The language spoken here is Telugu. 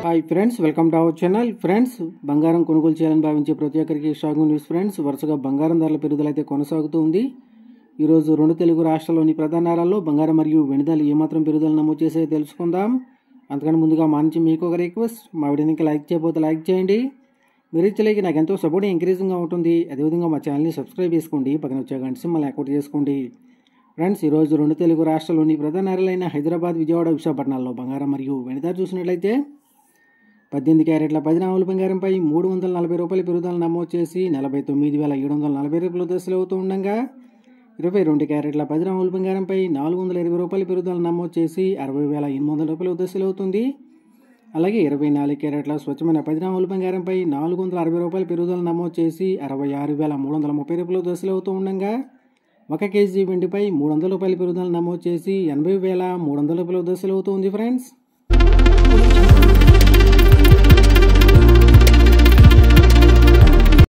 Hi friends, welcome to our channel. Friends, బంగారం కొనుగోలు చేయాలని భావించే ప్రతి ఒక్కరికి షాకింగ్ న్యూస్. ఫ్రెండ్స్, వరుసగా బంగారం ధరల పెరుగుదల అయితే కొనసాగుతూ ఉంది. ఈరోజు రెండు తెలుగు రాష్ట్రాల్లోని ప్రధాన నగరాల్లో బంగారం మరియు వెండి ధరలు ఏమాత్రం పెరుగుదల నమోదు చేసాయో తెలుసుకుందాం. అంతకన్నా ముందుగా మా నుంచి మీకు ఒక రిక్వెస్ట్, మా వీడియోకి లైక్ చేయకపోతే లైక్ చేయండి. మీరు ఇచ్చలేకి నాకు ఎంతో సపోర్ట్ ఎంకరేజింగ్గా ఉంటుంది. అదేవిధంగా మా ఛానల్ని సబ్స్క్రైబ్ చేసుకోండి, పక్కన వచ్చే గంట సింబల్ని యాక్టివేట్ చేసుకోండి. ఫ్రెండ్స్, ఈరోజు రెండు తెలుగు రాష్ట్రాల్లోని ప్రధాన నగరాలైన హైదరాబాద్, విజయవాడ, విశాఖపట్నాల్లో బంగారం మరియు వెండి ధర చూసినట్లయితే 18 క్యారెట్ల 10 గ్రాముల బంగారంపై 340 రూపాయల పెరుగుదల నమోదు చేసి 49,740 రూపాయల దశలు అవుతూ ఉండగా, 22 క్యారెట్ల 10 గ్రాముల బంగారంపై 420 రూపాయల పెరుగుదల నమోదు చేసి 60,800 రూపాయల దశలు అవుతుంది. అలాగే 24 క్యారెట్ల స్వచ్ఛమైన 10 గ్రాముల బంగారంపై 460 రూపాయల పెరుగుదల నమోదు చేసి 66,330 రూపాయల దశలు అవుతూ ఉండగా, 1 కేజీ వెండిపై 300 రూపాయల పెరుగుదల నమోదు చేసి 80,300 రూపాయల దశలు అవుతుంది. ఫ్రెండ్స్.